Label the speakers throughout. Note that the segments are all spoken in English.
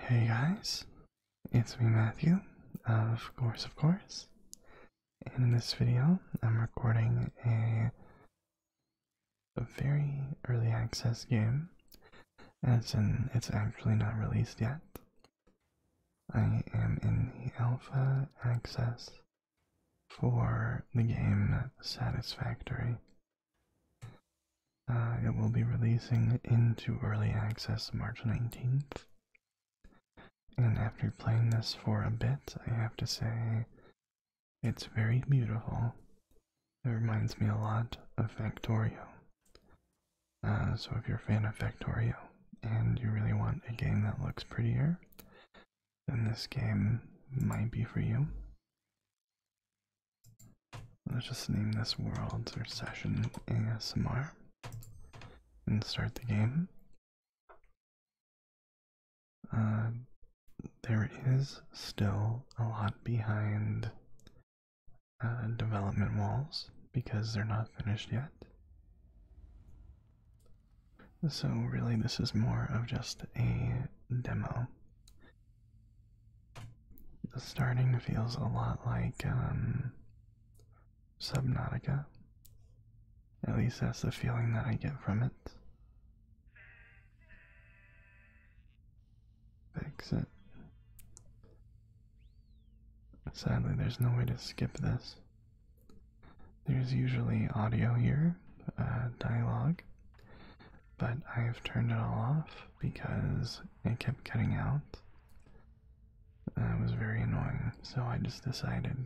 Speaker 1: Hey guys, it's me Matthew, of course, and in this video I'm recording a very early access game, as in it's actually not released yet. I am in the alpha access for the game Satisfactory. It will be releasing into early access March 19th. And after playing this for a bit, I have to say, it's very beautiful. It reminds me a lot of Factorio. So if you're a fan of Factorio, and you really want a game that looks prettier, then this game might be for you. Let's just name this world or session ASMR, and start the game. There is still a lot behind development walls because they're not finished yet. So really this is more of just a demo. The starting feels a lot like Subnautica. At least that's the feeling that I get from it. Fix it. Sadly, there's no way to skip this. There's usually audio here, dialogue, but I have turned it all off because it kept cutting out. It was very annoying, so I just decided,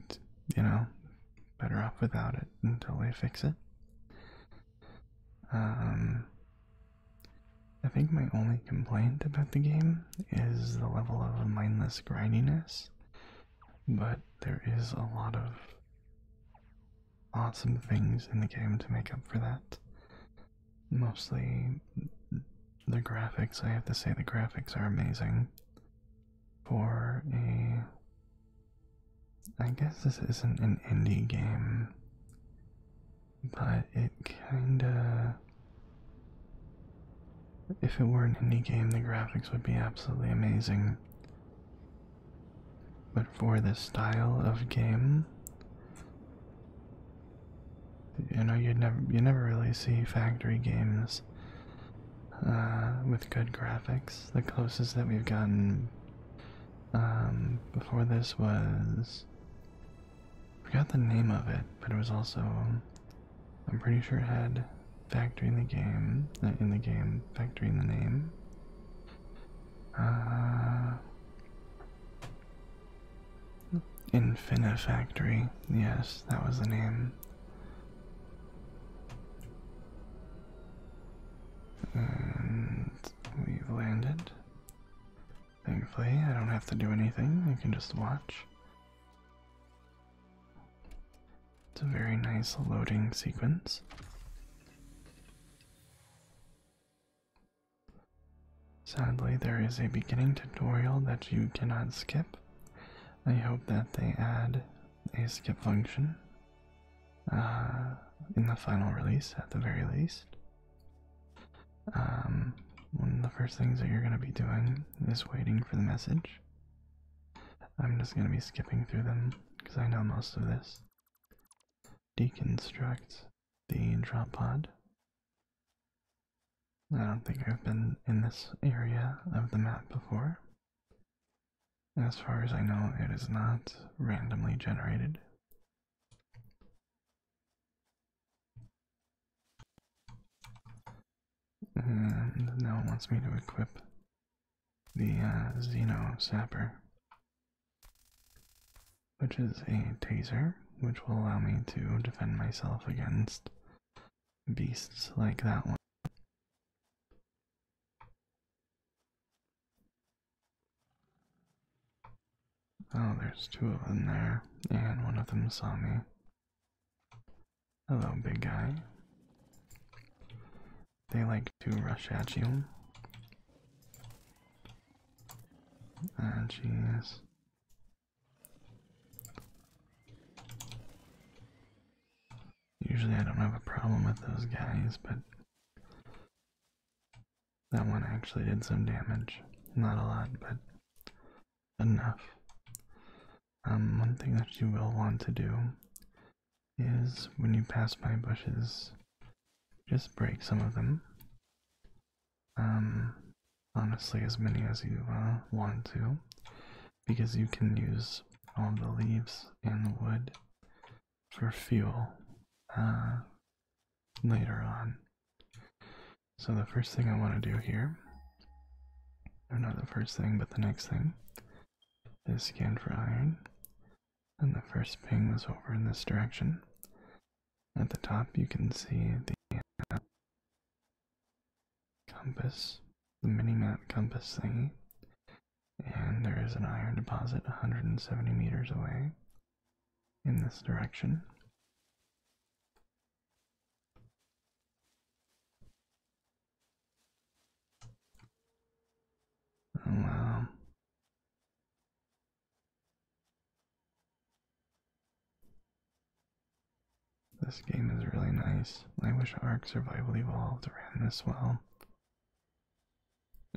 Speaker 1: better off without it until they fix it. I think my only complaint about the game is the level of mindless grindiness, but there is a lot of awesome things in the game to make up for that. Mostly the graphics. I have to say the graphics are amazing for I guess this isn't an indie game, but it kinda, if it were an indie game, the graphics would be absolutely amazing. But for this style of game, you never really see factory games with good graphics. The closest that we've gotten before this was, I forgot the name of it, but it was also, I'm pretty sure it had factory in the game, factory in the name. Infinifactory, yes, that was the name. And we've landed. Thankfully, I don't have to do anything, I can just watch. It's a very nice loading sequence. Sadly, there is a beginning tutorial that you cannot skip. I hope that they add a skip function in the final release at the very least. One of the first things that you're going to be doing is waiting for the message. I'm just going to be skipping through them because I know most of this. Deconstruct the drop pod. I don't think I've been in this area of the map before. As far as I know, it is not randomly generated. And now it wants me to equip the Xeno Sapper, which is a taser, which will allow me to defend myself against beasts like that one. Oh, there's two of them there, and one of them saw me. Hello, big guy. They like to rush at you. Ah, jeez. Usually I don't have a problem with those guys, but that one actually did some damage. Not a lot, but enough. One thing that you will want to do is when you pass by bushes, just break some of them. Honestly, as many as you want to, because you can use all the leaves and the wood for fuel later on. So the first thing I want to do here, or not the first thing, but the next thing, is scan for iron. And the first ping was over in this direction. At the top you can see the compass, the mini-map compass thingy. And there is an iron deposit 170 meters away in this direction. Oh, wow. This game is really nice. I wish Ark Survival Evolved ran this well.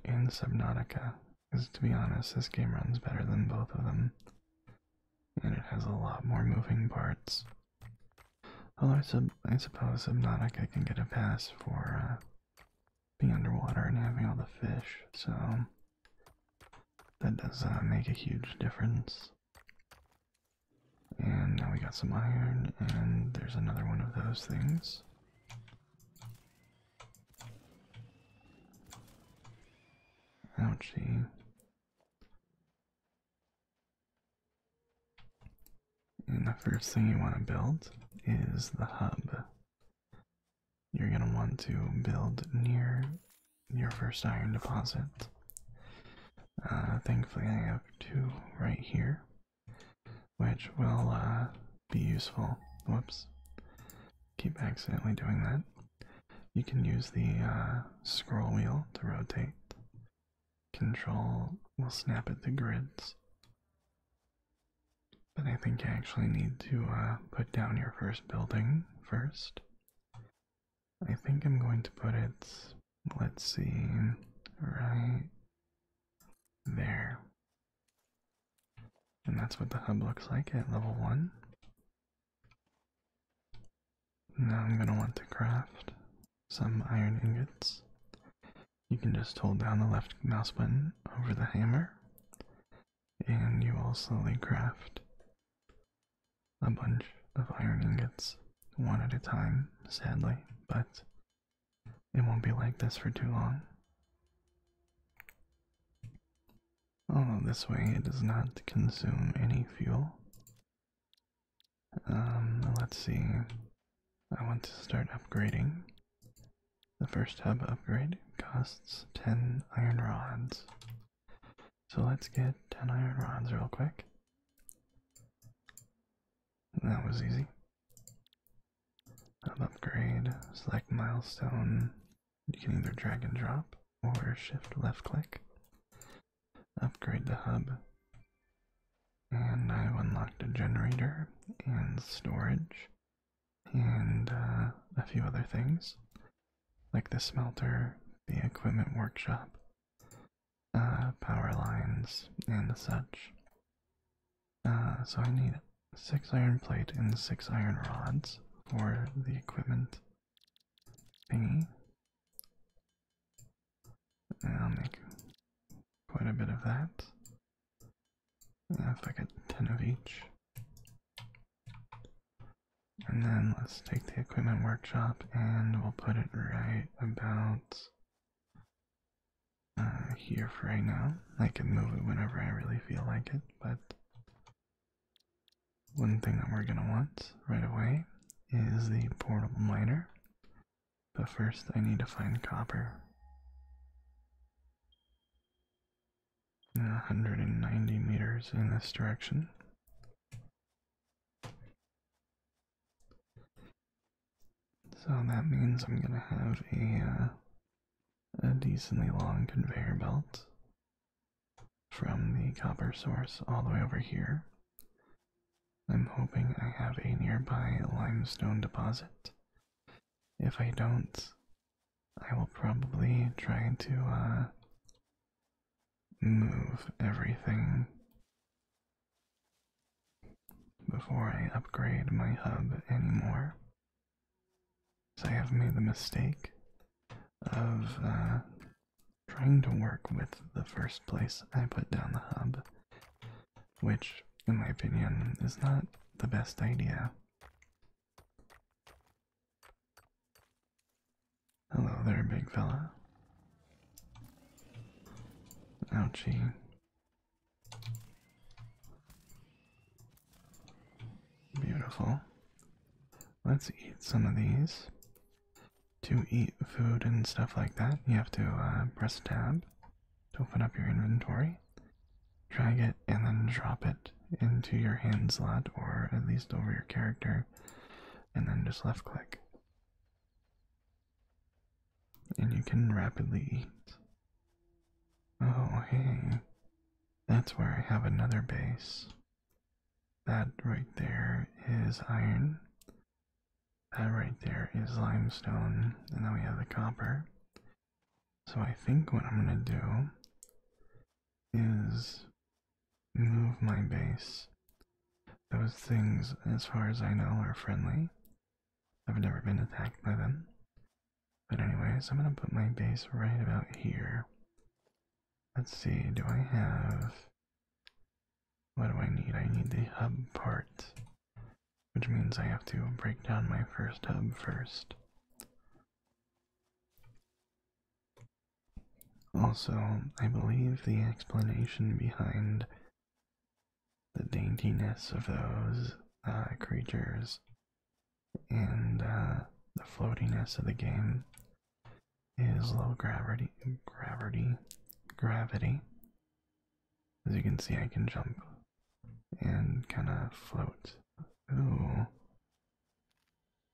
Speaker 1: And Subnautica, because to be honest, this game runs better than both of them. And it has a lot more moving parts. Although I suppose Subnautica can get a pass for being underwater and having all the fish, so that does make a huge difference. And now we got some iron, and there's another one of those things. Ouchie. And the first thing you want to build is the hub. You're going to want to build near your first iron deposit. Thankfully I have two right here, which will be useful. Whoops. Keep accidentally doing that. You can use the scroll wheel to rotate. Control will snap it to grids. But I think you actually need to put down your first building first. I think I'm going to put it, let's see, right there. And that's what the hub looks like at level 1. Now I'm going to want to craft some iron ingots. You can just hold down the left mouse button over the hammer, and you will slowly craft a bunch of iron ingots, one at a time, sadly, but it won't be like this for too long. Although this way it does not consume any fuel. Let's see. I want to start upgrading. The first hub upgrade costs 10 iron rods. So let's get 10 iron rods real quick. That was easy. Hub upgrade, select milestone. You can either drag and drop or shift left click. Upgrade the hub. And I've unlocked a generator and storage and a few other things like the smelter, the equipment workshop, power lines, and such. So I need 6 iron plate and 6 iron rods for the equipment thingy. And I'll make quite a bit of that. If I get 10 of each. And then let's take the equipment workshop and we'll put it right about here for right now. I can move it whenever I really feel like it, but one thing that we're going to want right away is the portable miner. But first I need to find copper. 190 meters in this direction. So that means I'm going to have a decently long conveyor belt from the copper source all the way over here. I'm hoping I have a nearby limestone deposit. If I don't, I will probably try to move everything before I upgrade my hub anymore. So I have made the mistake of trying to work with the first place I put down the hub, which, in my opinion, is not the best idea. Hello there, big fella. Ouchie. Beautiful. Let's eat some of these. To eat food and stuff like that, you have to press tab to open up your inventory, drag it, and then drop it into your hand slot, or at least over your character, and then just left click. And you can rapidly eat. Oh, hey, that's where I have another base. That right there is iron. That right there is limestone, and then we have the copper. So I think what I'm gonna do is move my base. Those things, as far as I know, are friendly. I've never been attacked by them. But anyways, I'm gonna put my base right about here. Let's see, do I have... What do I need? I need the hub part, which means I have to break down my first hub first. Also, I believe the explanation behind the daintiness of those creatures and the floatiness of the game is low gravity. As you can see, I can jump and kind of float. Ooh.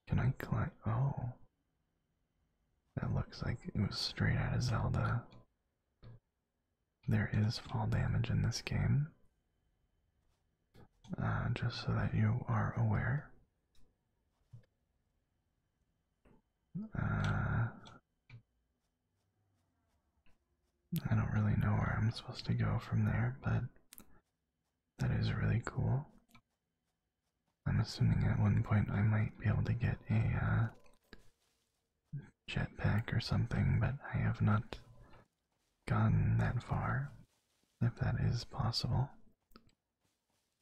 Speaker 1: Can I climb? Oh. That looks like it was straight out of Zelda. There is fall damage in this game. Just so that you are aware. I don't really know where I'm supposed to go from there, but that is really cool. I'm assuming at one point I might be able to get a jetpack or something, but I have not gotten that far, if that is possible.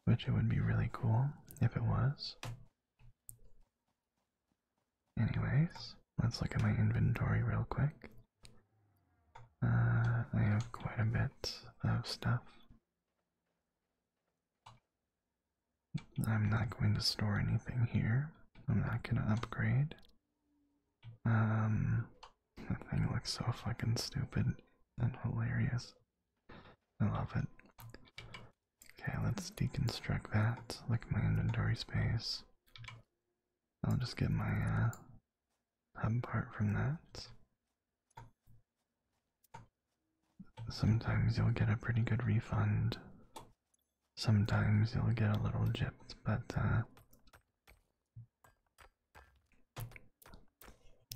Speaker 1: Which it would be really cool if it was. Anyways, let's look at my inventory real quick. I have quite a bit of stuff. I'm not going to store anything here. I'm not going to upgrade. That thing looks so fucking stupid and hilarious. I love it. Okay, let's deconstruct that. Look at my inventory space. I'll just get my hub part from that. Sometimes you'll get a pretty good refund. Sometimes you'll get a little gypped, but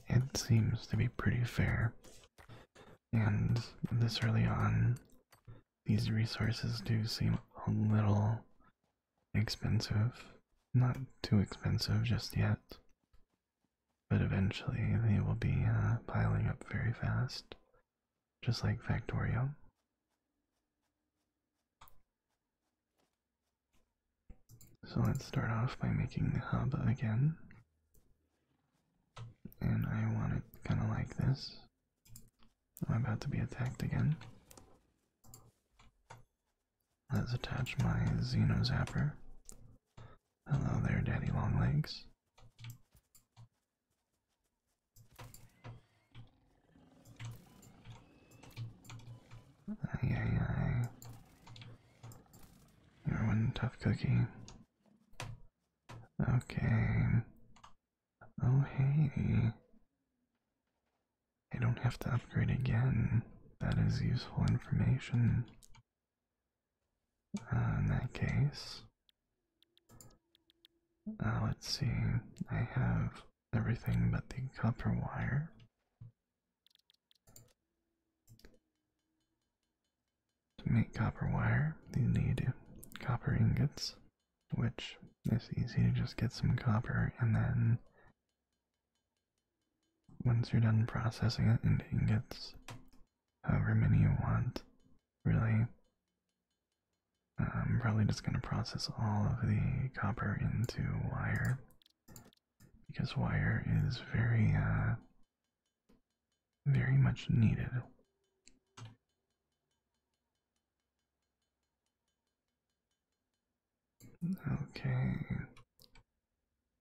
Speaker 1: it seems to be pretty fair. And this early on, these resources do seem a little expensive. Not too expensive just yet, but eventually they will be piling up very fast, just like Factorio. So let's start off by making the hub again. And I want it kind of like this. I'm about to be attacked again. Let's attach my Xeno Zapper. Hello there, Daddy Longlegs. Aye, aye, aye. You're one tough cookie. Okay. Oh, hey. I don't have to upgrade again. That is useful information. In that case, let's see. I have everything but the copper wire. To make copper wire, you need copper ingots, which It's easy to just get some copper, and then once you're done processing it into ingots, however many you want, really, I'm probably just going to process all of the copper into wire, because wire is very much needed. Okay,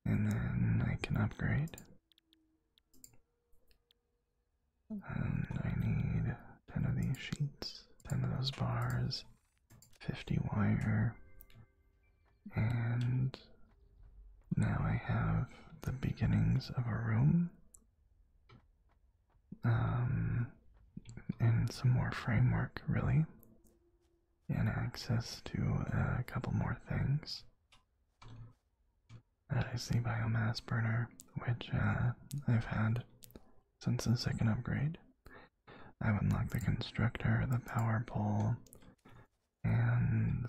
Speaker 1: and then I can upgrade. And I need 10 of these sheets, 10 of those bars, 50 wire, and now I have the beginnings of a room, and some more framework, really, and access to a couple more things. That is the biomass burner, which I've had since the second upgrade. I've unlocked the constructor, the power pole, and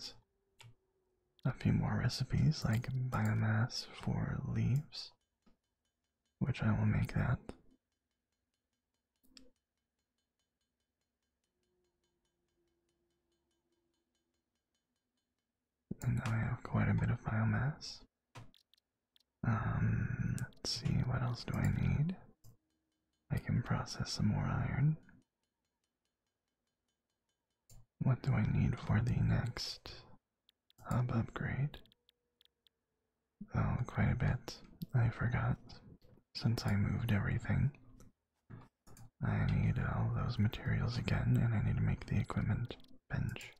Speaker 1: a few more recipes like biomass for leaves, which I will make that. And now I have quite a bit of biomass. Let's see, what else do I need? I can process some more iron. What do I need for the next hub upgrade? Oh, quite a bit. I forgot. Since I moved everything, I need all those materials again, and I need to make the equipment bench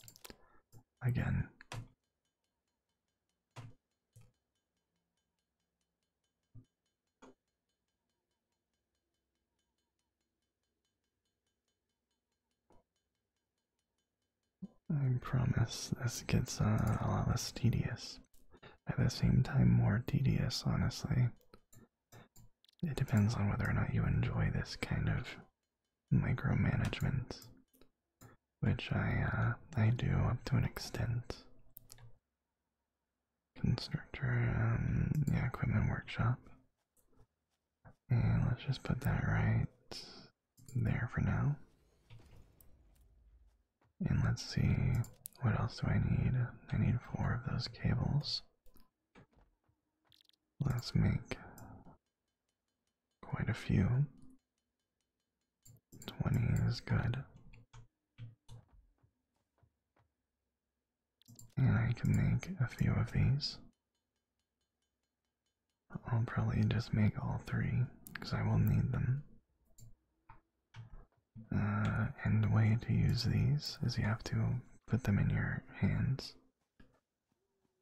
Speaker 1: again. I promise this gets a lot less tedious. At the same time, more tedious, honestly. It depends on whether or not you enjoy this kind of micromanagement, which I do up to an extent. Constructor, yeah, equipment workshop. And let's just put that right there for now. And let's see, what else do I need? I need 4 of those cables. Let's make quite a few. 20 is good. And I can make a few of these. I'll probably just make all 3, because I will need them. And the way to use these is you have to put them in your hands.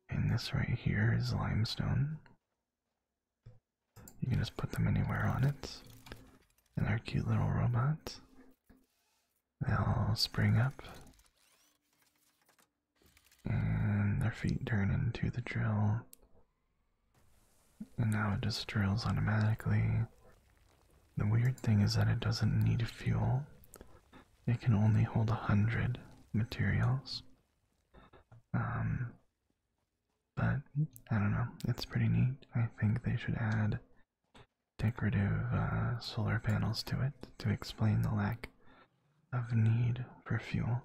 Speaker 1: And this right here is limestone. You can just put them anywhere on it. And they're cute little robots. They'll spring up. And their feet turn into the drill. And now it just drills automatically. The weird thing is that it doesn't need fuel. It can only hold 100 materials. But I don't know, it's pretty neat. I think they should add decorative solar panels to it to explain the lack of need for fuel.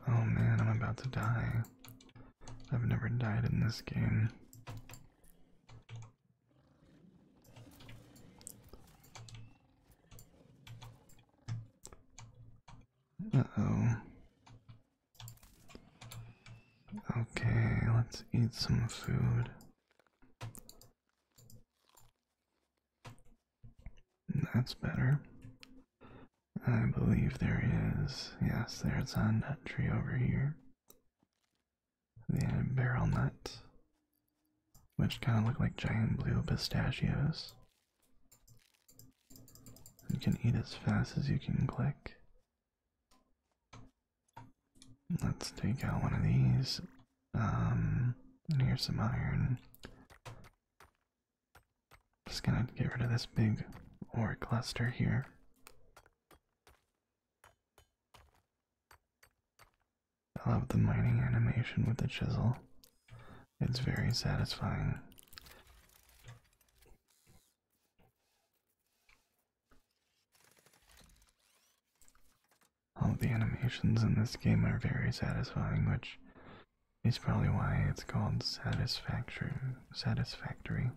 Speaker 1: Oh man, I'm about to die. I've never died in this game. Uh-oh. Okay, let's eat some food. That's better. I believe there is. Yes, there's a nut tree over here. The barrel nut, which kind of look like giant blue pistachios. You can eat as fast as you can click. Let's take out one of these. And here's some iron. Just gonna get rid of this big ore cluster here. I love the mining animation with the chisel. It's very satisfying. All of the animations in this game are very satisfying, which is probably why it's called Satisfactory. Satisfactory.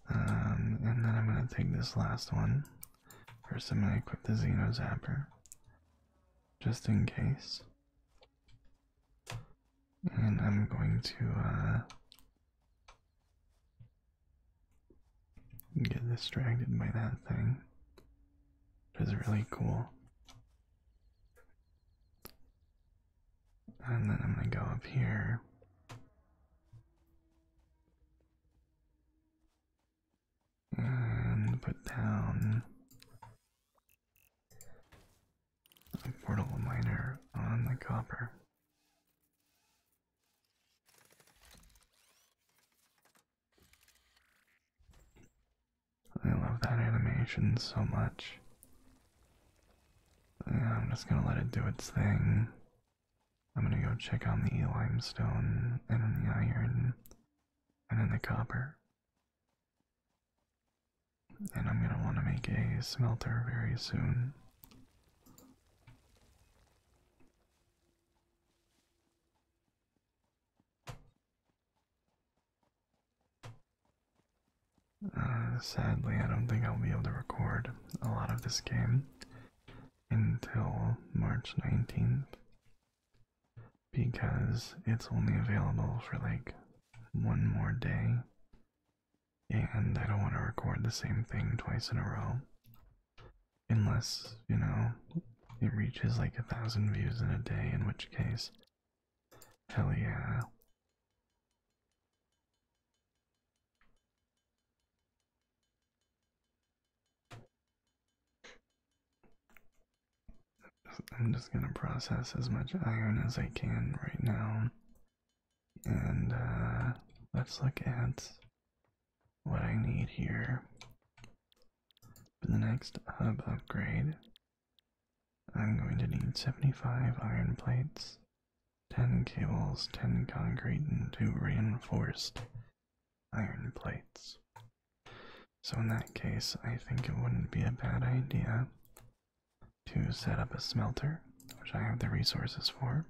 Speaker 1: And then I'm gonna take this last one. First, I'm gonna equip the Xeno Zapper, just in case. And I'm going to get distracted by that thing, which is really cool. And then I'm gonna go up here. And put down a portable miner on the copper. I love that animation so much. Yeah, I'm just gonna let it do its thing. I'm gonna go check on the limestone and then the iron and then the copper. And I'm gonna want to make a smelter very soon. Sadly, I don't think I'll be able to record a lot of this game until March 19th because it's only available for like one more day, and I don't want to record the same thing twice in a row unless, you know, it reaches like 1,000 views in a day, in which case, hell yeah. I'm just gonna process as much iron as I can right now. And let's look at what I need here. For the next hub upgrade, I'm going to need 75 iron plates, 10 cables, 10 concrete, and 2 reinforced iron plates. So in that case, I think it wouldn't be a bad idea to set up a smelter, which I have the resources for.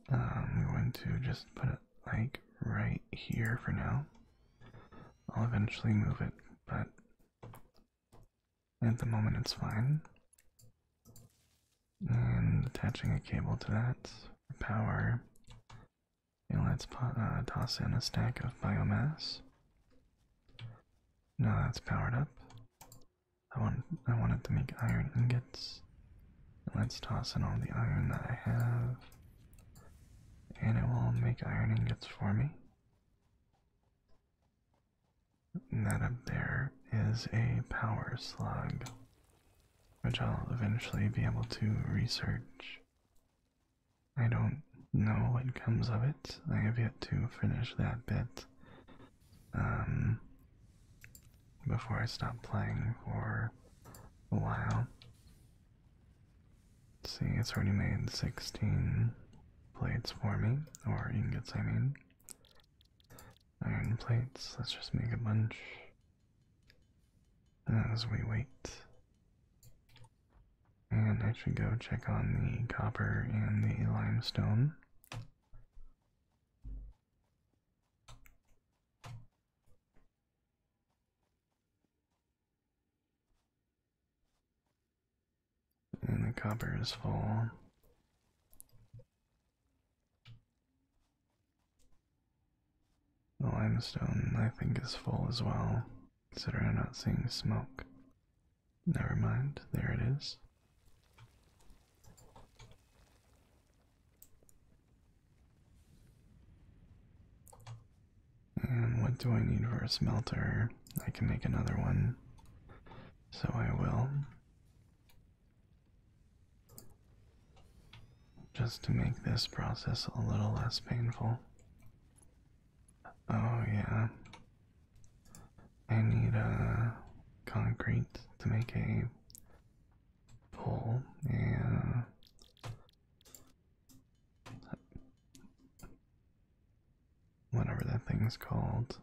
Speaker 1: I'm going to just put it like right here for now. I'll eventually move it, but at the moment it's fine. And attaching a cable to that for power. And let's toss in a stack of biomass. Now that's powered up. I want it to make iron ingots. Let's toss in all the iron that I have. And it will make iron ingots for me. And that up there is a power slug, which I'll eventually be able to research. I don't know what comes of it. I have yet to finish that bit before I stop playing for a while. Let's see, it's already made 16 plates for me, or ingots, I mean. Iron plates, let's just make a bunch as we wait. And I should go check on the copper and the limestone. And the copper is full. The limestone, I think, is full as well, considering I'm not seeing smoke. Never mind, there it is. And what do I need for a smelter? I can make another one, so I will. Just to make this process a little less painful. Oh yeah. I need concrete to make a pull, and whatever that thing's called.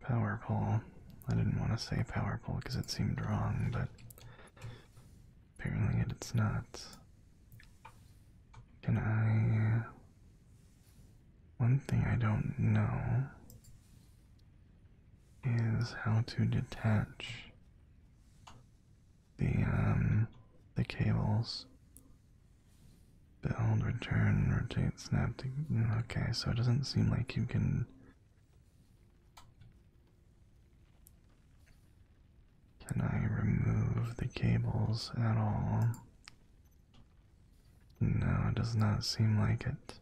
Speaker 1: Power pull. I didn't want to say power pull because it seemed wrong, but apparently it's not. Can I... One thing I don't know is how to detach the cables. Build, return, rotate, snap. Okay, so it doesn't seem like you can. Can I remove the cables at all? No, it does not seem like it.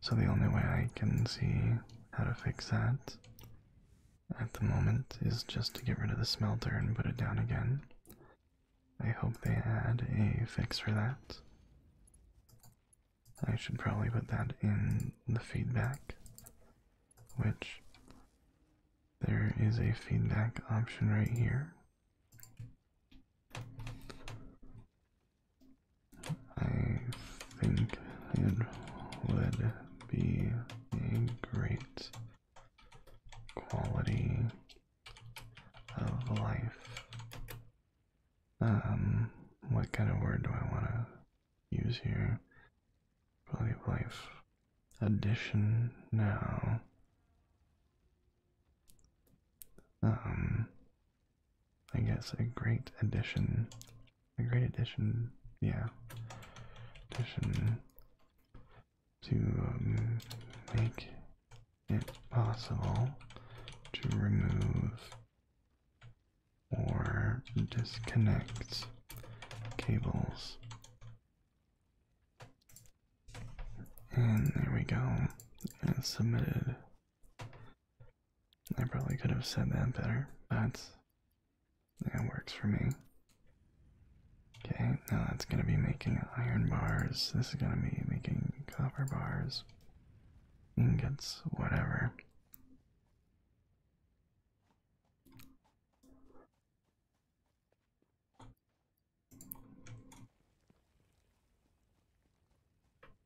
Speaker 1: So the only way I can see how to fix that at the moment is just to get rid of the smelter and put it down again. I hope they add a fix for that. I should probably put that in the feedback, which there is a feedback option right here. I think it would be a great quality of life. What kind of word do I want to use here? Quality of life. Addition now. I guess a great addition. A great addition, yeah. Addition to make it possible to remove or disconnect cables. And there we go. It's submitted. I probably could have said that better, but that works for me. Okay, now that's going to be making iron bars. This is going to be making copper bars, ingots, whatever.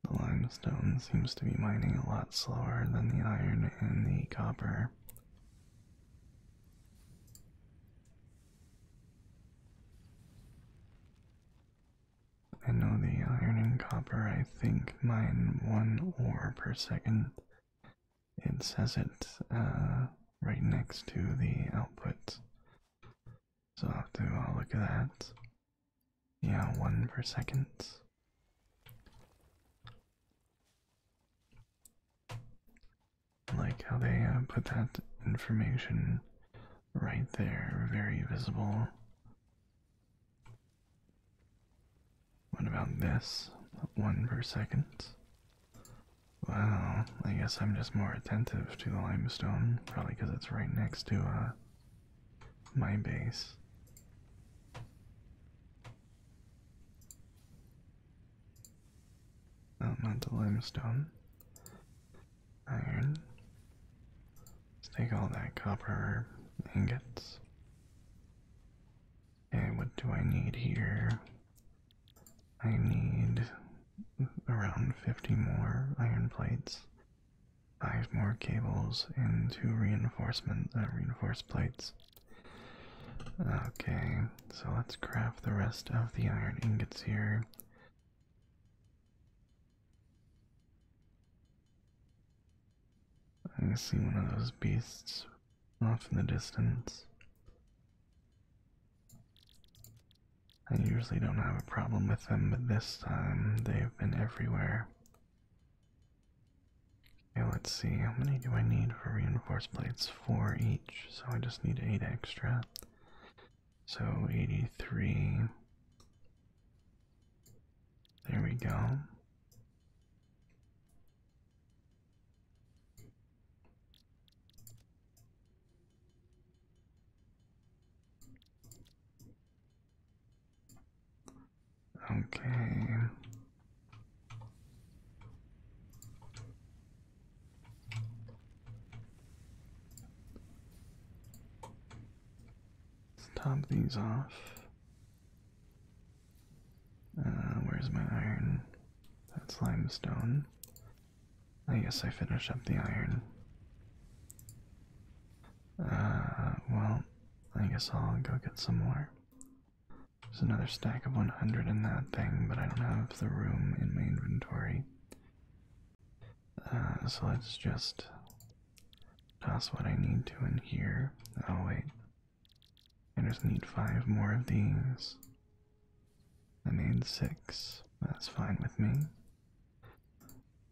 Speaker 1: The limestone seems to be mining a lot slower than the iron and the copper. I know the iron and copper, I think, mine 1 ore per second. It says it right next to the output. So I'll have to look at that. Yeah, 1 per second. Like how they put that information right there, very visible. What about this? 1 per second. Wow, I guess I'm just more attentive to the limestone, probably because it's right next to my base. Oh, not the limestone. Iron. Let's take all that copper ingots. Okay, what do I need here? I need around 50 more iron plates, 5 more cables, and 2 reinforced plates. Okay, so let's craft the rest of the iron ingots here. I see one of those beasts off in the distance. I usually don't have a problem with them, but this time they've been everywhere. Okay, let's see, how many do I need for reinforced plates? 4 each, so I just need 8 extra. So 83. There we go. Okay. top these off. Where's my iron? That's limestone. I guess I finish up the iron. Well, I guess I'll go get some more. There's another stack of 100 in that thing, but I don't have the room in my inventory. So let's just toss what I need to in here. Oh wait, I just need 5 more of these. I made 6. That's fine with me.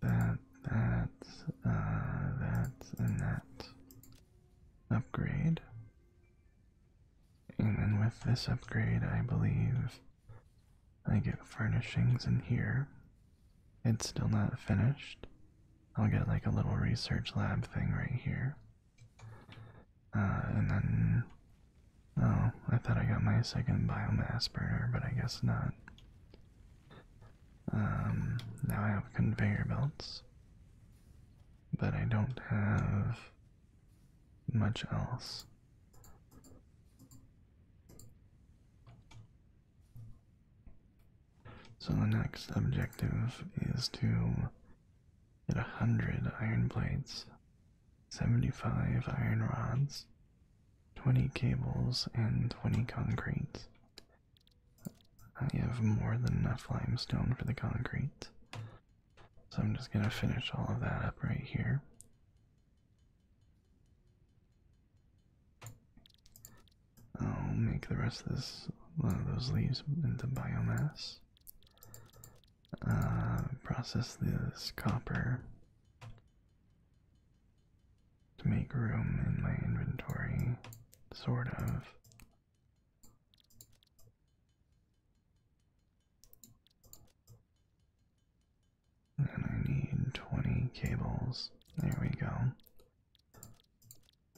Speaker 1: That, and that. Upgrade. And then with this upgrade, I believe I get furnishings in here. It's still not finished. I'll get like a little research lab thing right here. And then, oh, I thought I got my second biomass burner, but I guess not. Now I have conveyor belts, but I don't have much else. So the next objective is to get 100 iron plates, 75 iron rods, 20 cables, and 20 concrete. I have more than enough limestone for the concrete, so I'm just going to finish all of that up right here. I'll make the rest of those leaves into biomass. Process this copper to make room in my inventory, sort of. And I need 20 cables. There we go.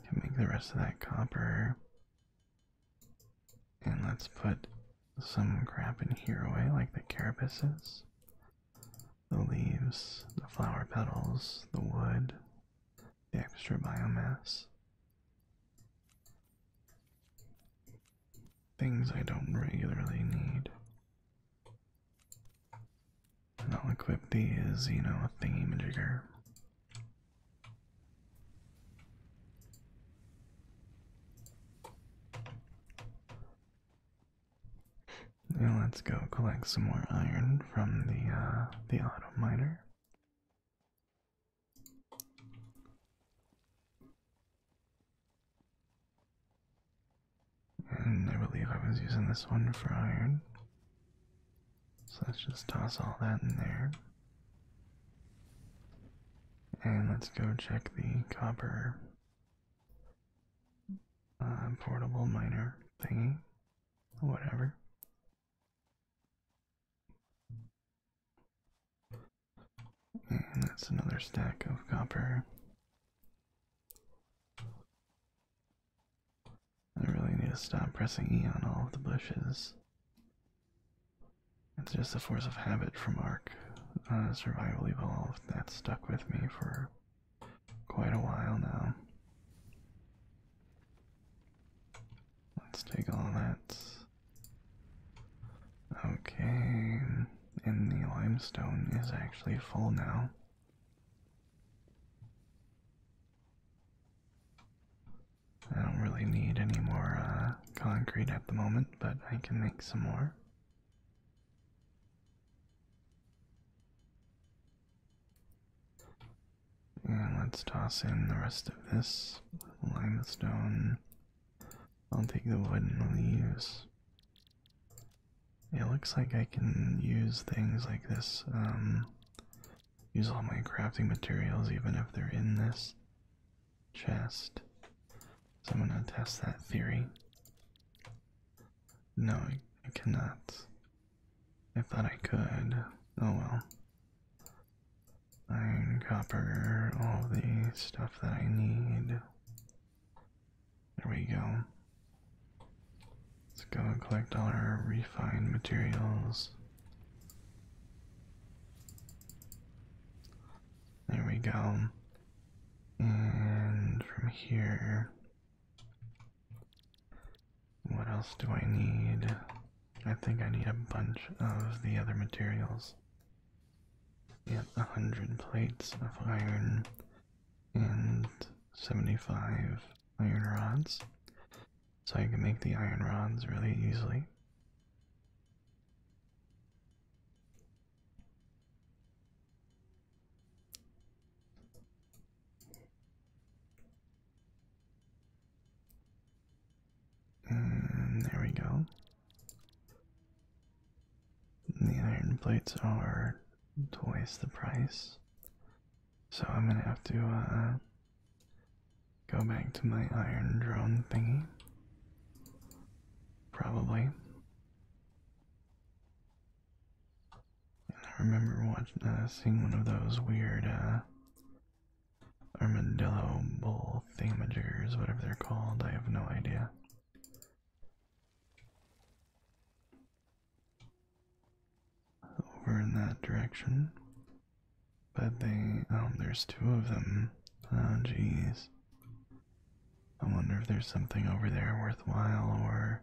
Speaker 1: To make the rest of that copper. And let's put some crap in here away, like the carapaces, the leaves, the flower petals, the wood, the extra biomass. Things I don't regularly need. And I'll equip these, you know, thingy-majigger. Now let's go collect some more iron from the auto miner. And I believe I was using this one for iron. So let's just toss all that in there. And let's go check the copper portable miner thingy. Whatever. And that's another stack of copper. I really need to stop pressing E on all of the bushes. It's just a force of habit from Ark Survival Evolved that's stuck with me for quite a while now. Let's take all that. Okay, and the limestone is actually full now. I don't really need any more concrete at the moment, but I can make some more. And let's toss in the rest of this limestone. I'll take the wood and the leaves. It looks like I can use things like this, use all my crafting materials even if they're in this chest. So I'm gonna test that theory. No, I cannot. I thought I could. Oh well. Iron, copper, all the stuff that I need. There we go. Let's go and collect all our refined materials. There we go. And from here, what else do I need? I think I need a bunch of the other materials. Yep, 100 plates of iron and 75 iron rods. So I can make the iron rods really easily. And there we go. The iron plates are twice the price. So I'm gonna have to go back to my iron drone thingy. Probably. I remember seeing one of those weird armadillo bull thingamajigers, whatever they're called. I have no idea. Over in that direction. But there's two of them. Oh, jeez. I wonder if there's something over there worthwhile or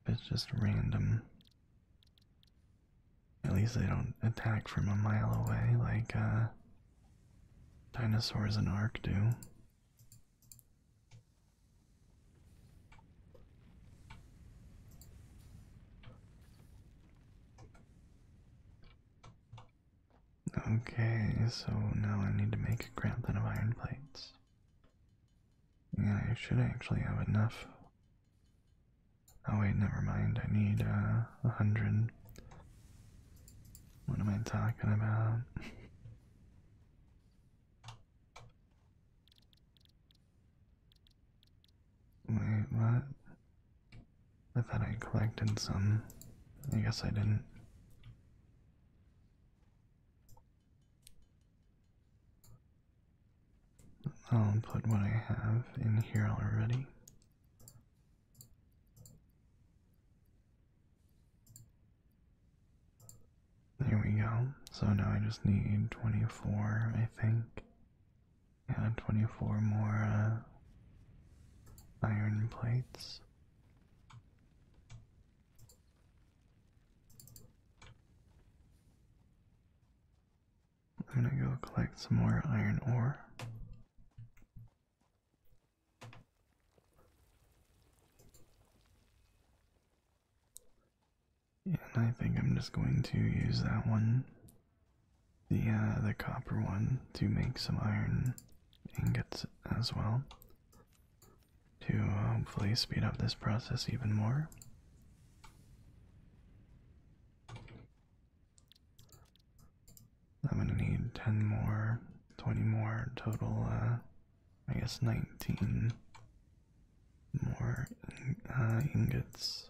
Speaker 1: if it's just random. At least they don't attack from a mile away like dinosaurs in Ark do. Okay, so now I need to make a crap ton of iron plates. Yeah, I should actually have enough. Oh wait, never mind. I need 100. What am I talking about? Wait, what? I thought I collected some. I guess I didn't. I'll put what I have in here already. There we go. So now I just need 24, I think. Yeah, 24 more iron plates. I'm gonna go collect some more iron ore. And I think I'm just going to use that one, the copper one, to make some iron ingots as well, to hopefully speed up this process even more. I'm gonna need 10 more, 20 more total, I guess 19 more ingots.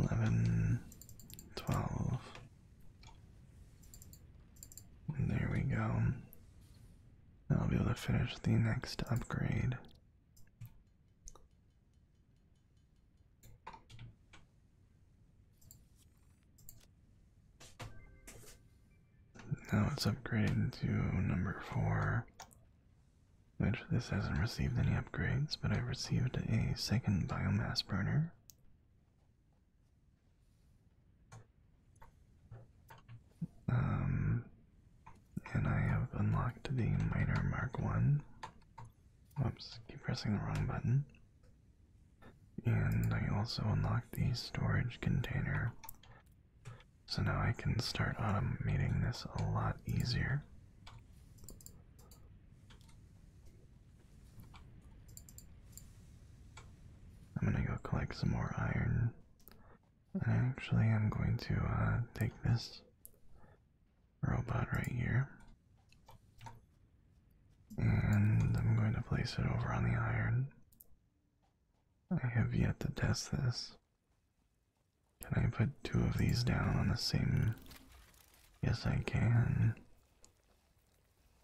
Speaker 1: 11, 12. There we go. I'll be able to finish the next upgrade. Now it's upgraded to number 4, which this hasn't received any upgrades, but I've received a second biomass burner. And I have unlocked the miner Mark 1. Whoops, keep pressing the wrong button. And I also unlocked the storage container. So now I can start automating this a lot easier. I'm gonna go collect some more iron. And actually I'm going to take this robot right here. And I'm going to place it over on the iron. I have yet to test this. Can I put 2 of these down on the same? Yes, I can.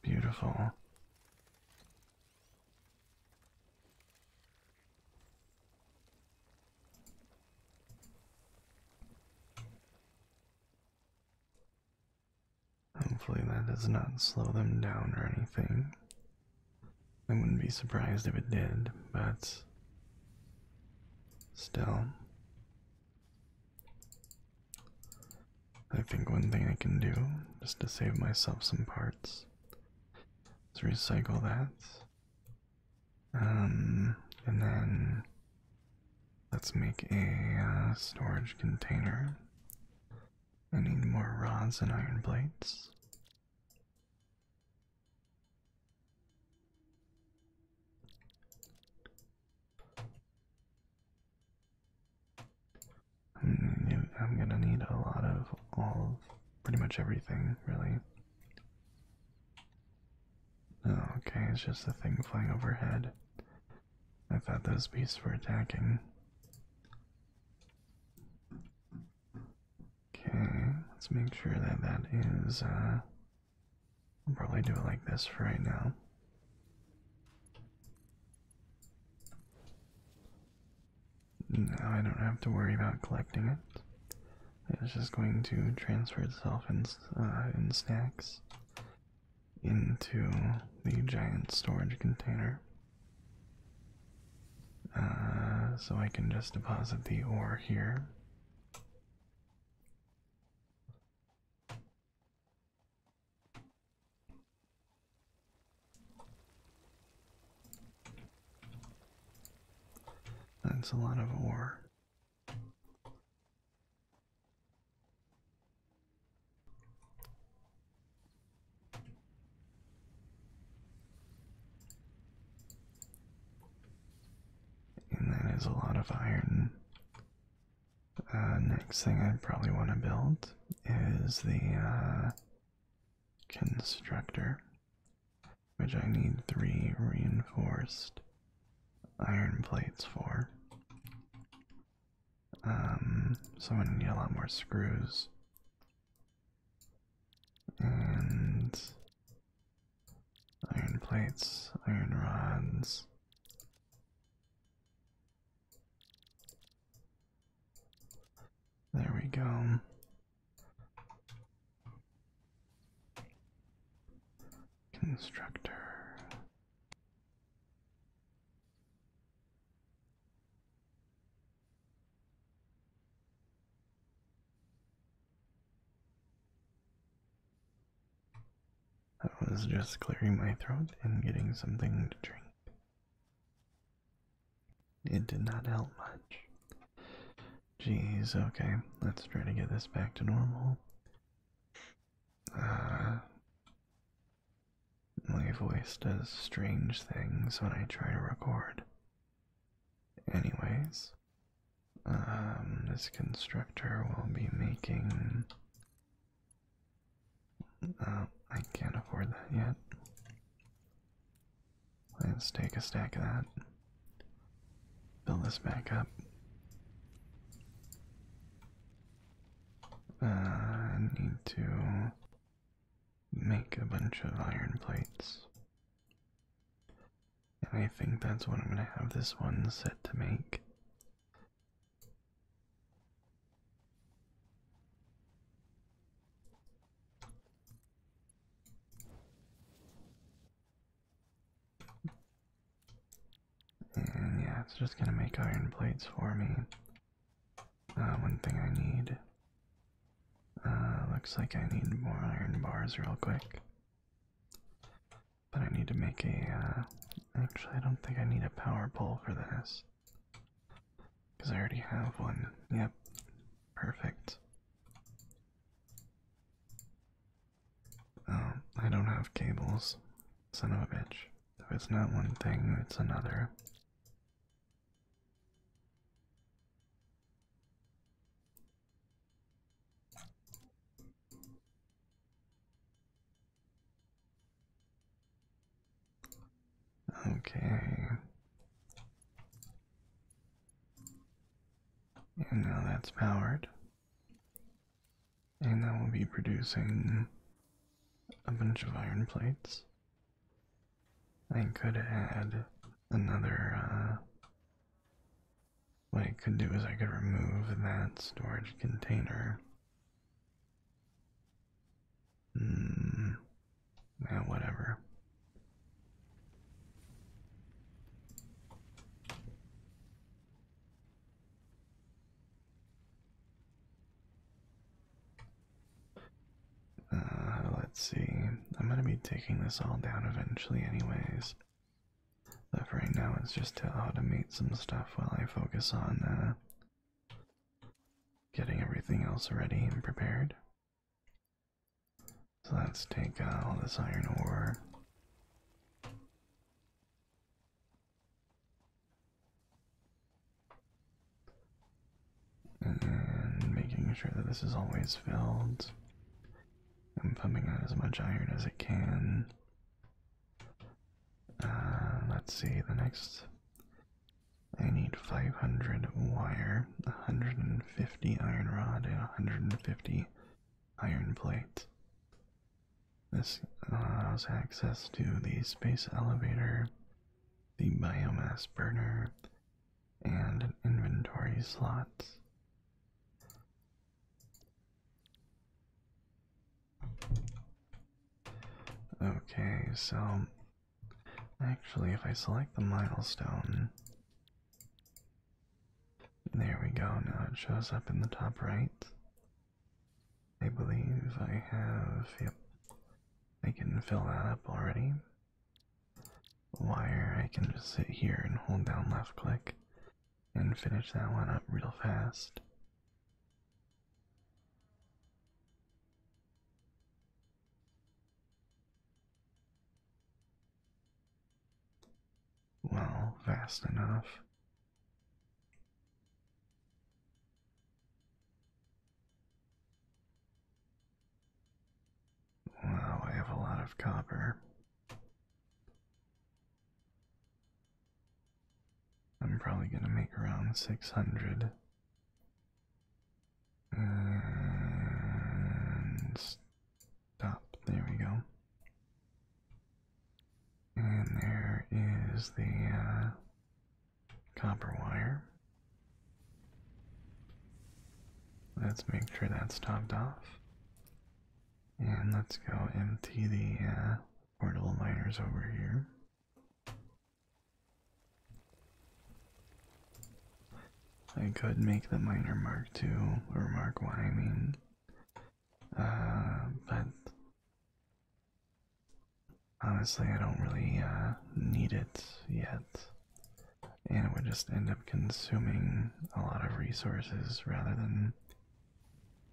Speaker 1: Beautiful. Hopefully that does not slow them down or anything. I wouldn't be surprised if it did, but still. I think one thing I can do, just to save myself some parts, is recycle that. And then let's make a storage container. I need more rods and iron plates. I'm gonna need a lot of pretty much everything, really. Oh, okay, it's just a thing flying overhead. I thought those beasts were attacking. Okay, let's make sure that that is, I'll probably do it like this for right now. Now I don't have to worry about collecting it. It's just going to transfer itself in stacks into the giant storage container. So I can just deposit the ore here. That's a lot of ore. And that is a lot of iron. Next thing I'd probably want to build is the constructor, which I need 3 reinforced iron plates for. So I'm gonna need a lot more screws and iron plates, iron rods. There we go. Constructor. I was just clearing my throat and getting something to drink. It did not help much. Jeez, okay, let's try to get this back to normal. My voice does strange things when I try to record. Anyways, this constructor will be making... I can't afford that yet. Let's take a stack of that. Fill this back up. I need to make a bunch of iron plates. And I think that's what I'm going to have this one set to make. And yeah, it's just going to make iron plates for me. One thing I need. Looks like I need more iron bars real quick. But I need to make a, actually I don't think I need a power pole for this. Because I already have one. Yep. Perfect. Oh, I don't have cables. Son of a bitch. If it's not one thing, it's another. Okay. And now that's powered. And that will be producing a bunch of iron plates. I could add another, what I could do is I could remove that storage container. Yeah, whatever. Let's see. I'm gonna be taking this all down eventually anyways. But for right now, it's just to automate some stuff while I focus on getting everything else ready and prepared. So let's take all this iron ore. And making sure that this is always filled. I'm pumping out as much iron as it can. Let's see, the next... I need 500 wire, 150 iron rod, and 150 iron plate. This allows access to the space elevator, the biomass burner, and an inventory slot. Okay, so actually if I select the milestone, there we go, now it shows up in the top right. I believe I have, yep, I can fill that up already. Wire, I can just sit here and hold down left click and finish that one up real fast. Well, fast enough. Wow, I have a lot of copper. I'm probably gonna make around 600. And stop. There we go. And there is the copper wire. Let's make sure that's topped off. And let's go empty the portable miners over here. I could make the miner Mark II, or Mark I, I mean. But honestly, I don't really need it yet. And it would just end up consuming a lot of resources rather than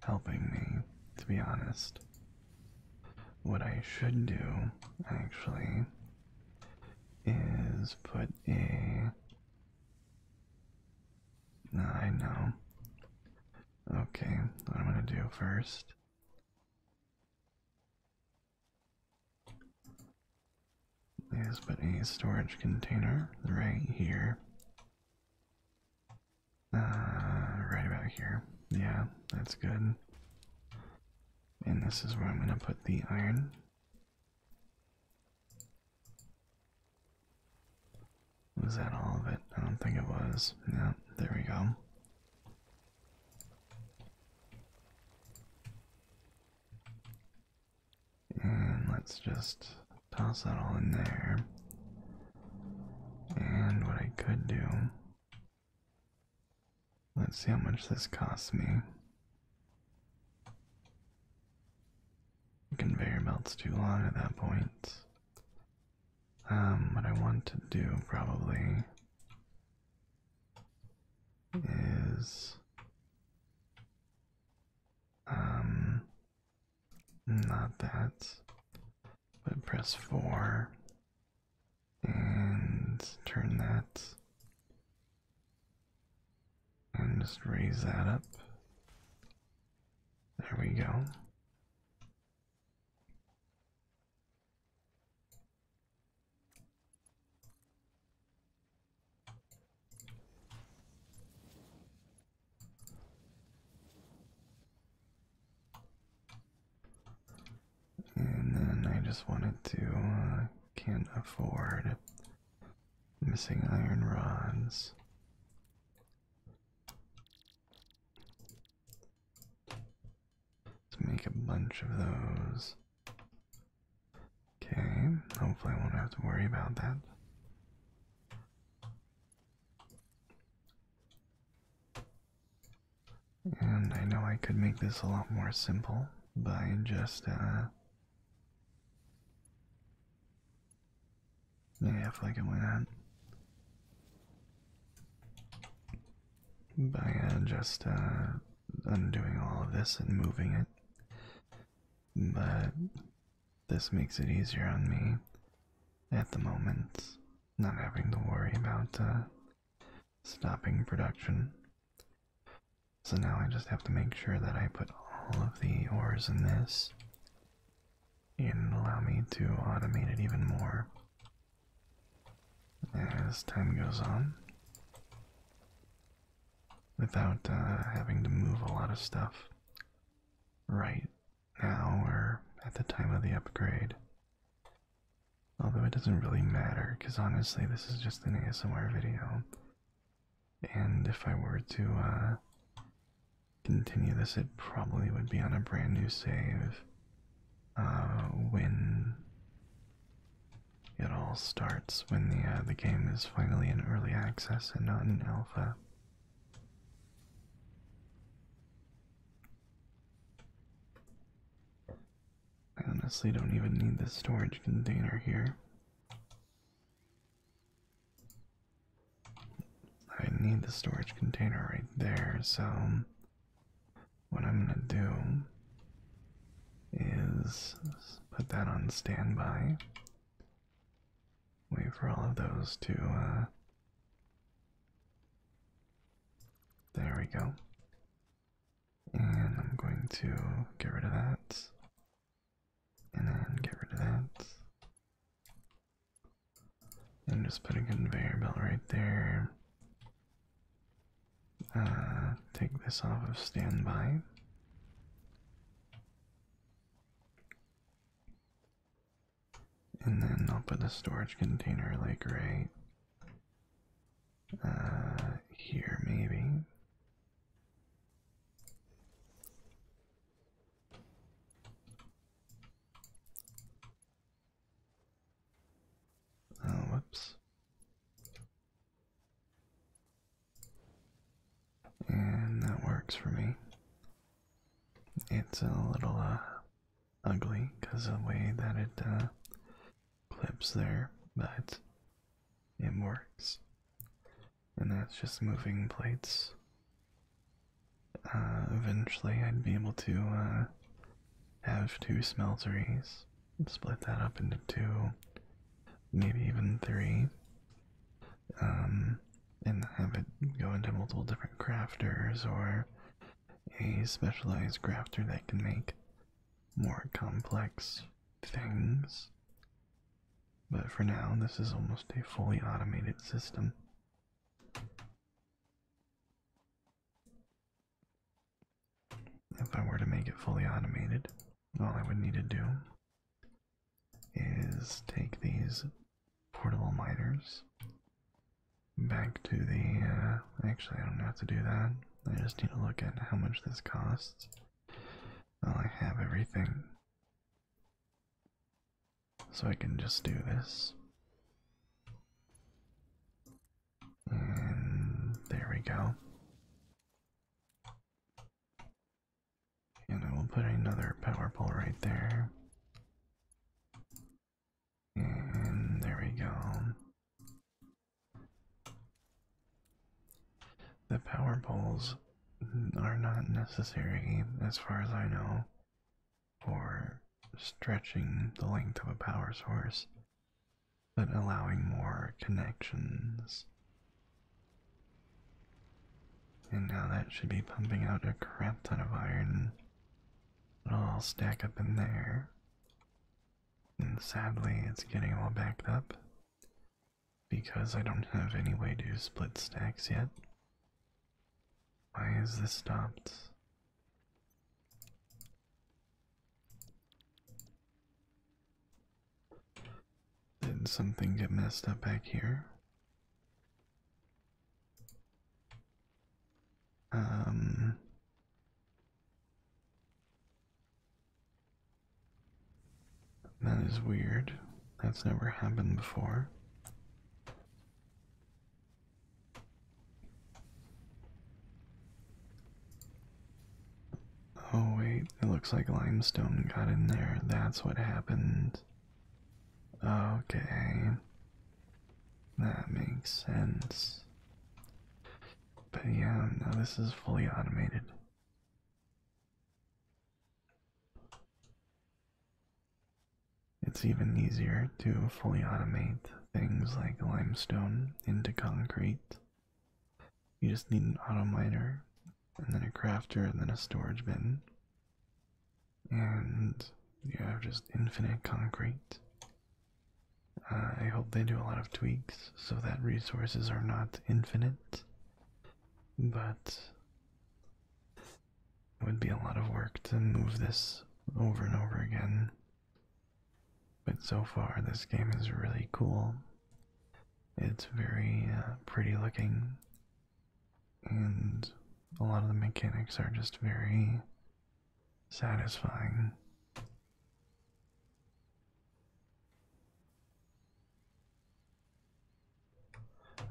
Speaker 1: helping me, to be honest. What I should do, actually, is put a... No, I know. Okay, what I'm gonna do first is put a storage container right here. Right about here. Yeah, that's good. And this is where I'm gonna put the iron. Was that all of it? I don't think it was. No, there we go. And let's just toss that all in there. And what I could do, let's see how much this costs me. The conveyor belt's too long at that point. What I want to do probably is not that, but press 4 and turn that and just raise that up. There we go. And then I just wanted to, can't afford missing iron rods. Let's make a bunch of those. Hopefully I won't have to worry about that. And I know I could make this a lot more simple by just, yeah, fuck it, why not? By just, undoing all of this and moving it. But this makes it easier on me at the moment, not having to worry about, stopping production. So now I just have to make sure that I put all of the ores in this and allow me to automate it even more as time goes on without having to move a lot of stuff right now or at the time of the upgrade. Although it doesn't really matter because honestly this is just an ASMR video, and if I were to continue this, it probably would be on a brand new save when it all starts, when the game is finally in early access and not in alpha. I honestly don't even need the storage container here. I need the storage container right there, so what I'm gonna do is put that on standby. Wait for all of those to, there we go. And I'm going to get rid of that. And then get rid of that. And just put a conveyor belt right there. Take this off of standby. And then I'll put the storage container like right here maybe. Oh, whoops. And that works for me. It's a little ugly because of the way that it clips there, but it works. And that's just moving plates. Eventually I'd be able to have 2 smelteries, split that up into 2, maybe even 3, and have it go into multiple different crafters, or a specialized crafter that can make more complex things. But for now, this is almost a fully automated system. If I were to make it fully automated, all I would need to do is take these portable miners back to the, actually I don't have to do that, I just need to look at how much this costs. Well, I have everything, so I can just do this. And there we go. And I will put another power pole right there. And there we go. The power poles are not necessary, as far as I know, for stretching the length of a power source, but allowing more connections. And now that should be pumping out a crap ton of iron. It'll all stack up in there. And sadly, it's getting all backed up because I don't have any way to split stacks yet. Why is this stopped? Did something get messed up back here? That is weird. That's never happened before. Oh wait, it looks like limestone got in there. That's what happened. Okay. That makes sense. But yeah, now this is fully automated. It's even easier to fully automate things like limestone into concrete. You just need an auto miner, and then a crafter, and then a storage bin. And you have just infinite concrete. I hope they do a lot of tweaks so that resources are not infinite, but it would be a lot of work to move this over and over again. But so far, this game is really cool. It's very pretty looking, and a lot of the mechanics are just very satisfying.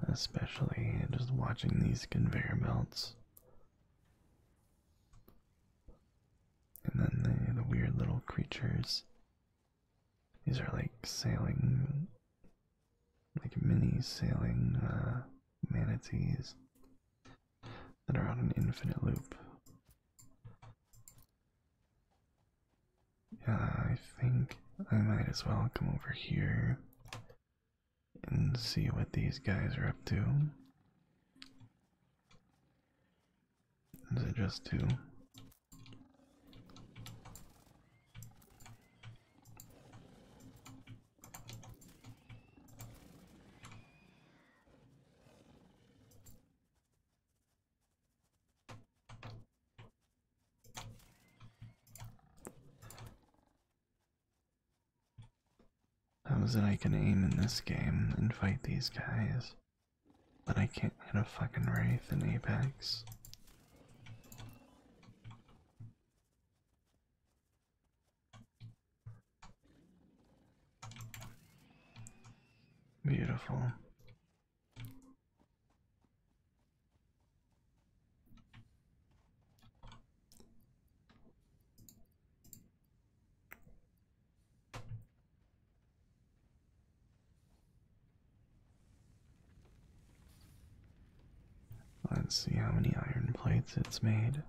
Speaker 1: Especially just watching these conveyor belts. And then the weird little creatures. These are like sailing, like mini sailing manatees that are on an infinite loop. Yeah, I think I might as well come over here and see what these guys are up to. Is it just two? How is it I can aim in this game and fight these guys, but I can't hit a fucking Wraith in Apex? Beautiful. Let's see how many iron plates it's made.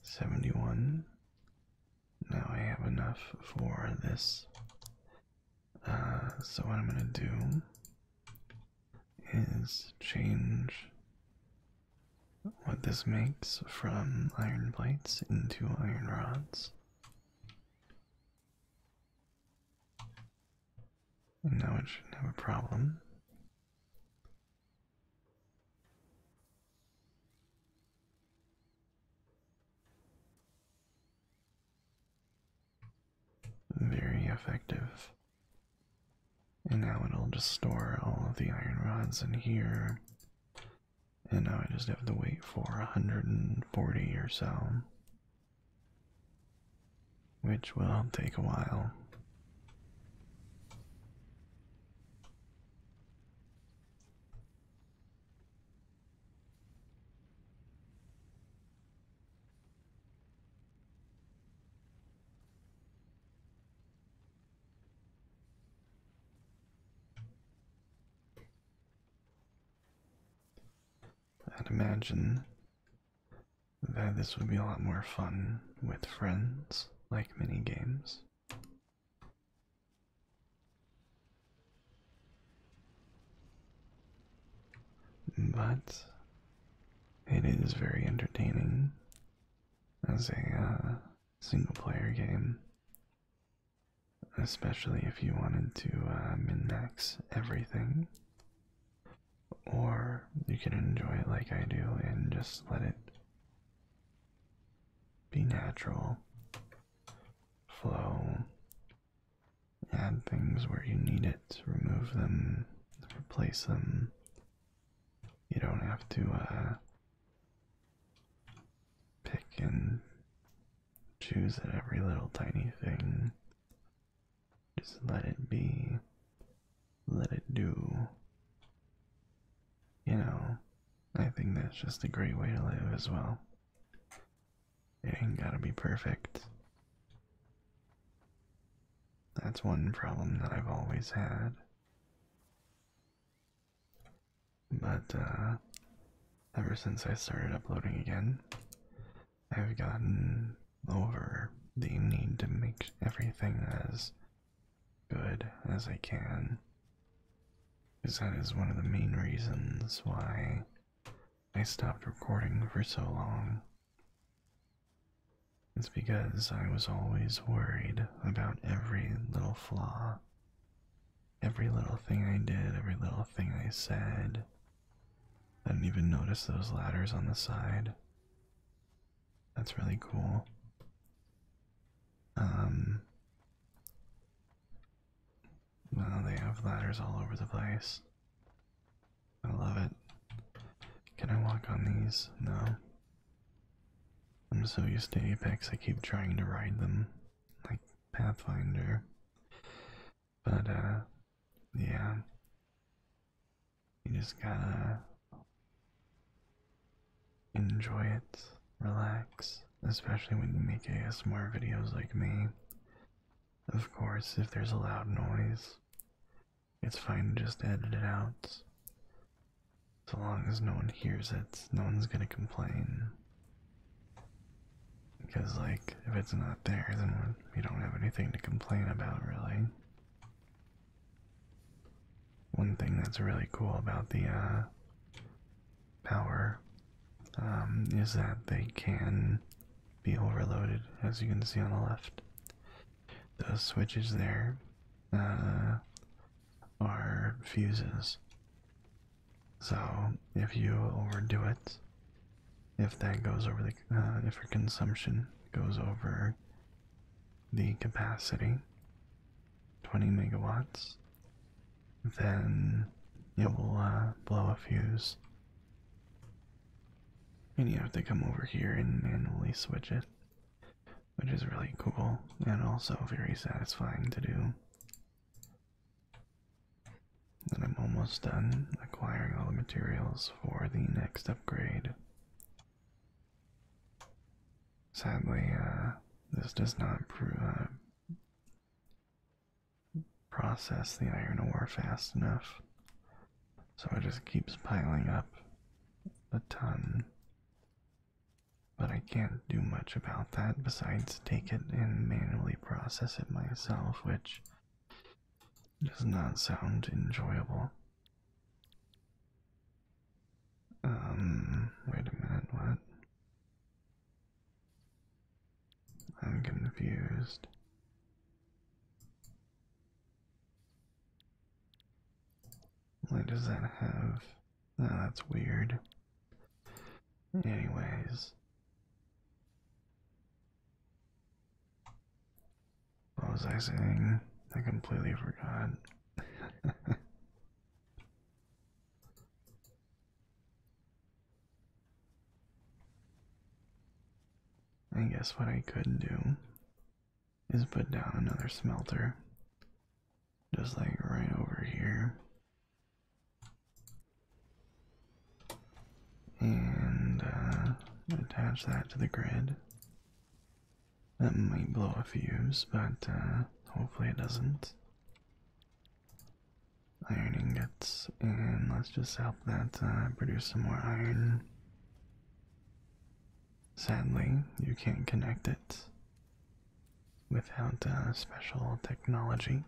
Speaker 1: 71. Now I have enough for this. So what I'm gonna do is change what this makes from iron plates into iron rods. And now it shouldn't have a problem. Very effective. And now it'll just store all of the iron rods in here. And now I just have to wait for 140 or so, which will take a while. I'd imagine that this would be a lot more fun with friends, like mini games. But it is very entertaining as a single player game, especially if you wanted to min-max everything. Or you can enjoy it like I do and just let it be natural, flow, add things where you need it, remove them, replace them. You don't have to pick and choose at every little tiny thing. Just let it be. Let it do. You know, I think that's just a great way to live as well. It ain't gotta be perfect. That's one problem that I've always had. But, ever since I started uploading again, I've gotten over the need to make everything as good as I can. Because that is one of the main reasons why I stopped recording for so long. It's because I was always worried about every little flaw, every little thing I did, every little thing I said. I didn't even notice those ladders on the side. That's really cool. Well, they have ladders all over the place. I love it. Can I walk on these? No. I'm so used to Apex, I keep trying to ride them, like Pathfinder. But, yeah. You just gotta enjoy it, relax, especially when you make ASMR videos like me. Of course, if there's a loud noise, it's fine to just edit it out. So long as no one hears it, no one's gonna complain. Because, like, if it's not there, then we don't have anything to complain about, really. One thing that's really cool about the power is that they can be overloaded, as you can see on the left. Those switches there are fuses. So if you overdo it, if that goes over the, if your consumption goes over the capacity, 20 megawatts, then it will blow a fuse. And you have to come over here and manually switch it, which is really cool and also very satisfying to do. And I'm almost done acquiring all the materials for the next upgrade. Sadly, this does not process the iron ore fast enough, so it just keeps piling up a ton. But I can't do much about that besides take it and manually process it myself, which does not sound enjoyable. Wait a minute, what? I'm confused. Why does that have? Oh, that's weird. Anyways. What was I saying? I completely forgot. I guess what I could do is put down another smelter. Just like right over here. And attach that to the grid. That might blow a fuse, but hopefully it doesn't. Iron ingots, and let's just help that produce some more iron. Sadly, you can't connect it without special technology.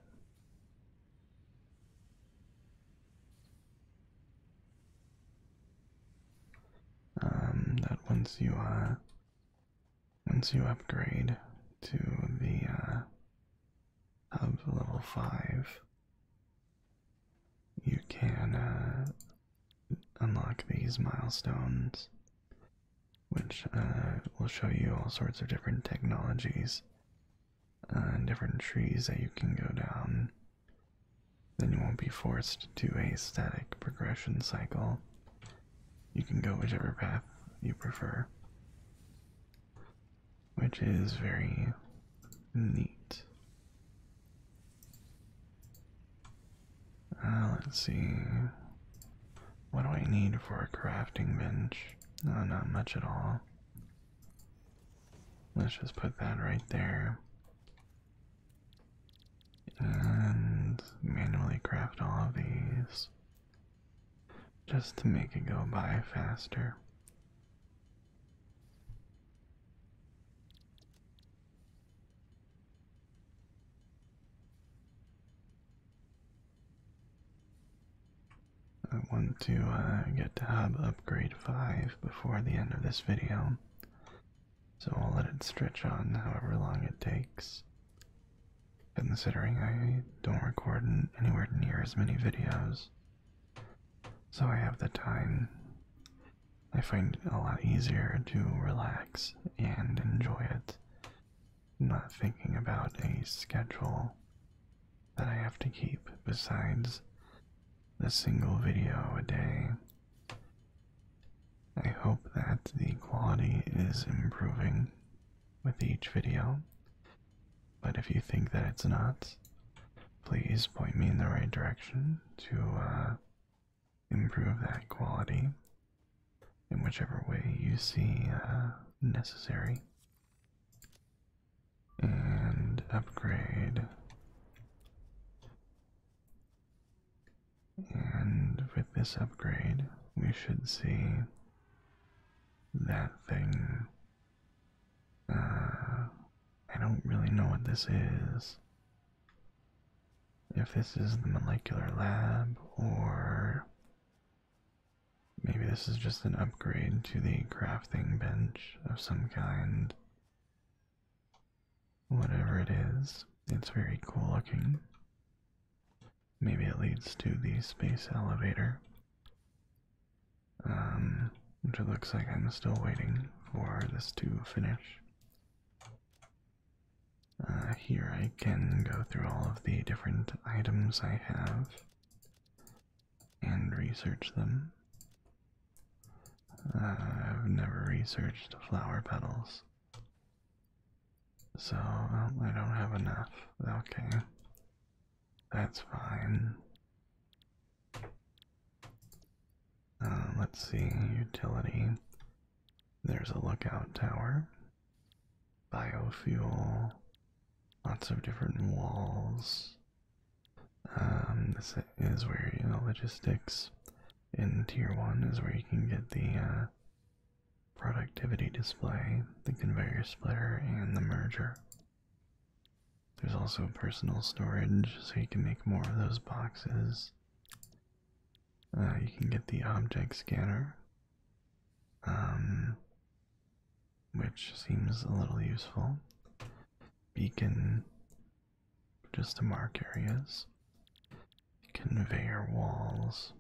Speaker 1: That once you upgrade to the hub level 5, you can unlock these milestones, which will show you all sorts of different technologies and different trees that you can go down. Then you won't be forced to a static progression cycle. You can go whichever path you prefer, which is very neat. Let's see. What do I need for a crafting bench? No, not much at all. Let's just put that right there. And manually craft all of these. Just to make it go by faster. I want to get to hub upgrade 5 before the end of this video, so I'll let it stretch on however long it takes, considering I don't record anywhere near as many videos, so I have the time. I find it a lot easier to relax and enjoy it, not thinking about a schedule that I have to keep besides the single video a day. I hope that the quality is improving with each video, but if you think that it's not, please point me in the right direction to improve that quality in whichever way you see necessary. And upgrade. And with this upgrade, we should see that thing. I don't really know what this is. If this is the molecular lab, or maybe this is just an upgrade to the crafting bench of some kind. Whatever it is, it's very cool looking. Maybe it leads to the space elevator. Which it looks like I'm still waiting for this to finish. Here I can go through all of the different items I have and research them. I've never researched flower petals, so I don't have enough. Okay, that's fine. Let's see, utility. There's a lookout tower, biofuel, lots of different walls. This is where, logistics in tier 1 is where you can get the productivity display, the conveyor splitter, and the merger. There's also personal storage, so you can make more of those boxes. You can get the object scanner, which seems a little useful. Beacon, just to mark areas. Conveyor walls,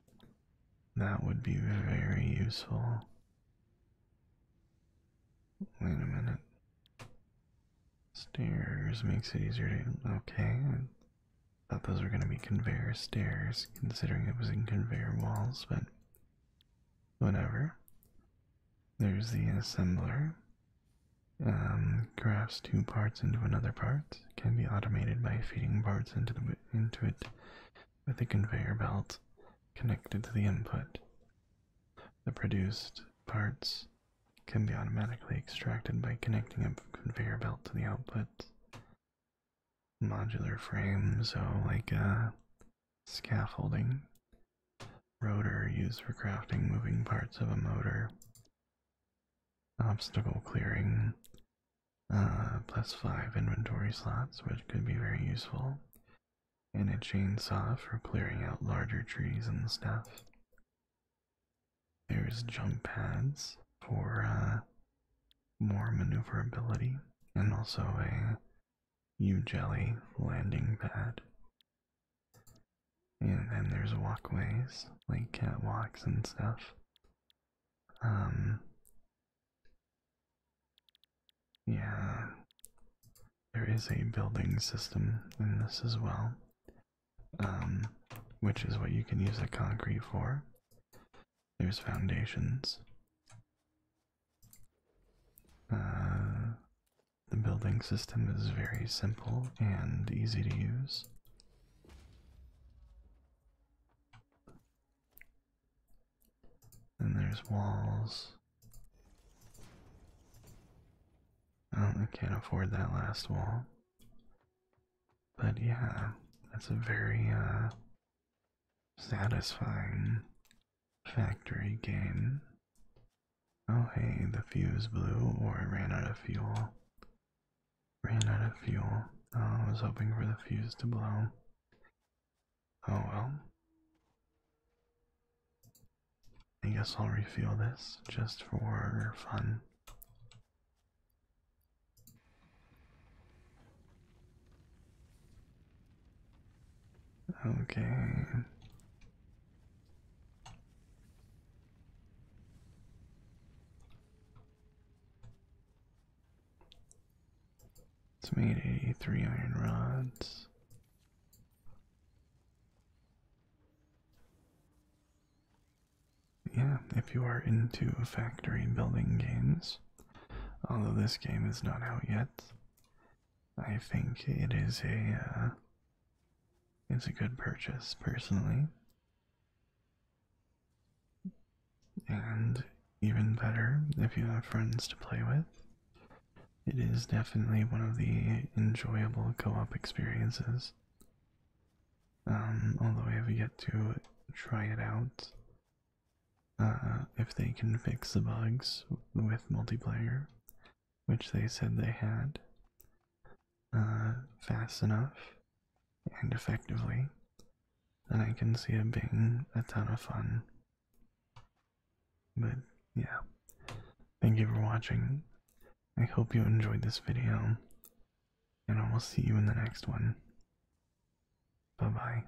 Speaker 1: that would be very useful. Wait a minute. Stairs makes it easier to. Okay, I thought those were going to be conveyor stairs, considering it was in conveyor walls, but whatever. There's the assembler. Crafts 2 parts into another part. Can be automated by feeding parts into it with a conveyor belt connected to the input. The produced parts can be automatically extracted by connecting a conveyor belt to the output. Modular frame, so like scaffolding. Rotor used for crafting moving parts of a motor. Obstacle clearing. +5 inventory slots, which could be very useful. And a chainsaw for clearing out larger trees and stuff. There's jump pads for more maneuverability, and also a U-jelly landing pad. And then there's walkways, like catwalks and stuff. Yeah, there is a building system in this as well, which is what you can use the concrete for. There's foundations. The building system is very simple and easy to use. there's walls. Oh, I can't afford that last wall. But yeah, that's a very satisfying factory game. Oh hey, the fuse blew or I ran out of fuel. Ran out of fuel. Oh, I was hoping for the fuse to blow. Oh well. I guess I'll refuel this just for fun. Okay. It's made 83 iron rods. Yeah, if you are into factory building games, although this game is not out yet, I think it's a good purchase personally. And even better if you have friends to play with. It is definitely one of the enjoyable co-op experiences. Although I have yet to try it out. If they can fix the bugs with multiplayer, which they said they had, fast enough and effectively, then I can see it being a ton of fun. But yeah, thank you for watching. I hope you enjoyed this video, and I will see you in the next one. Bye bye.